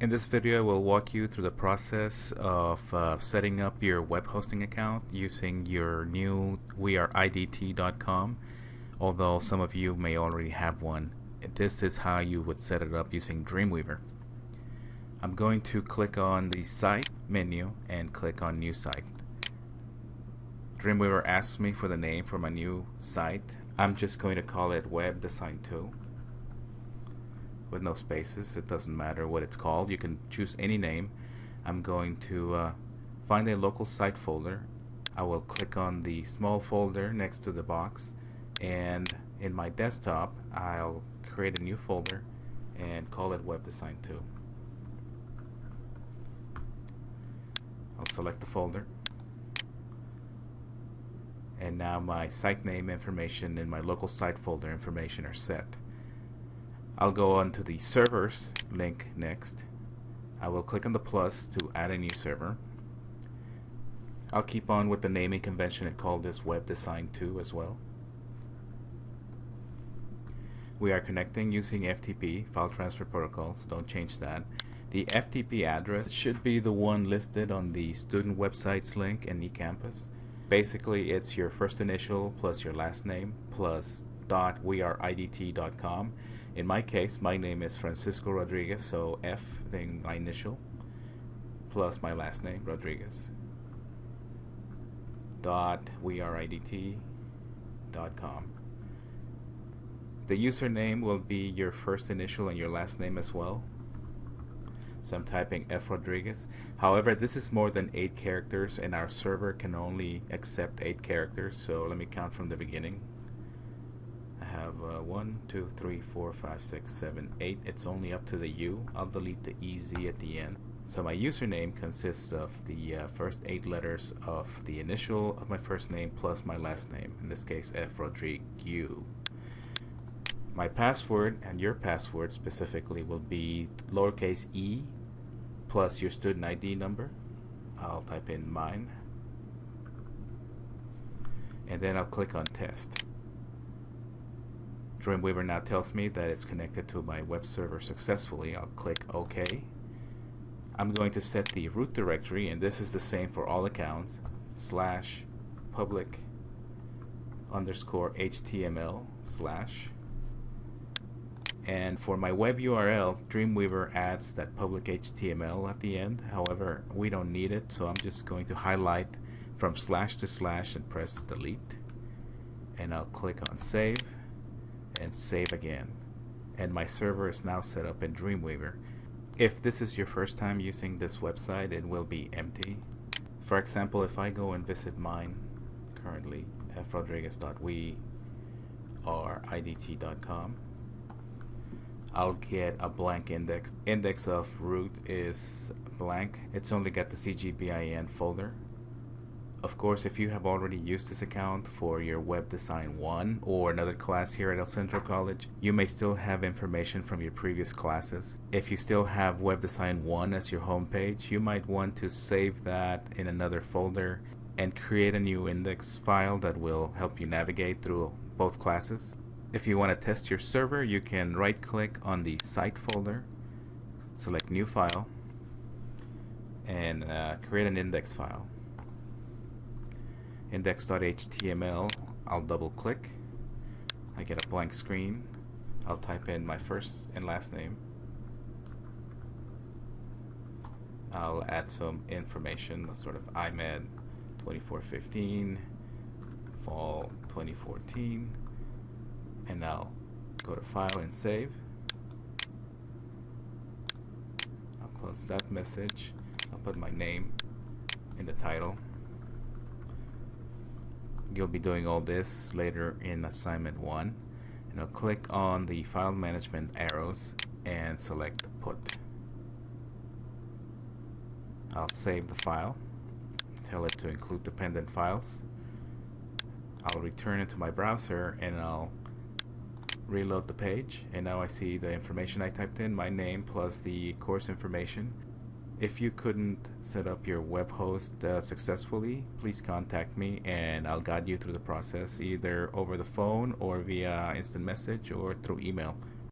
In this video, we'll walk you through the process of setting up your web hosting account using your new idtprof, although some of you may already have one. This is how you would set it up using Dreamweaver. I'm going to click on the Site menu and click on New Site. Dreamweaver asks me for the name for my new site. I'm just going to call it Web Design 2. With no spaces. It doesn't matter what it's called. You can choose any name. I'm going to find a local site folder. I will click on the small folder next to the box, and in my desktop I'll create a new folder and call it Web Design 2. I'll select the folder, and now my site name information and my local site folder information are set. I'll go on to the servers link next. I will click on the plus to add a new server. I'll keep on with the naming convention and call this Web Design 2 as well. We are connecting using FTP, File Transfer Protocol, so don't change that. The FTP address should be the one listed on the student websites link in eCampus. Basically, it's your first initial plus your last name plus .weirdit.com. In my case, my name is Francisco Rodriguez, so F, then my initial, plus my last name, Rodriguez, .weirdit.com. The username will be your first initial and your last name as well. So I'm typing F Rodriguez. However, this is more than 8 characters, and our server can only accept 8 characters, so let me count from the beginning. I have 1, 2, 3, 4, 5, 6, 7, 8. It's only up to the U. I'll delete the EZ at the end. So my username consists of the first 8 letters of the initial of my first name plus my last name, in this case F Rodriguez. My password, and your password specifically, will be lowercase e plus your student ID number. I'll type in mine, and then I'll click on test. Dreamweaver now tells me that it's connected to my web server successfully. I'll click OK. I'm going to set the root directory, and this is the same for all accounts, /public_HTML/. And for my web URL, Dreamweaver adds that public HTML at the end. However, we don't need it, so I'm just going to highlight from slash to slash and press delete. And I'll click on save and save again. And my server is now set up in Dreamweaver. If this is your first time using this website, it will be empty. For example, if I go and visit mine currently, frodriguez.weirdit.com, I'll get a blank index. Index of root is blank. It's only got the CGBIN folder. Of course, if you have already used this account for your Web Design 1 or another class here at El Centro College, you may still have information from your previous classes. If you still have Web Design 1 as your home page, you might want to save that in another folder and create a new index file that will help you navigate through both classes. If you want to test your server, you can right-click on the site folder, select New File, and create an index file. Index.html, I'll double-click. I get a blank screen. I'll type in my first and last name. I'll add some information, sort of IMED 2415, fall 2014. And I'll go to File and Save. I'll close that message. I'll put my name in the title. You'll be doing all this later in assignment 1. And I'll click on the file management arrows and select Put. I'll save the file. Tell it to include dependent files. I'll return it to my browser and I'll reload the page, and now I see the information I typed in, my name plus the course information. If you couldn't set up your web host successfully, please contact me and I'll guide you through the process either over the phone or via instant message or through email.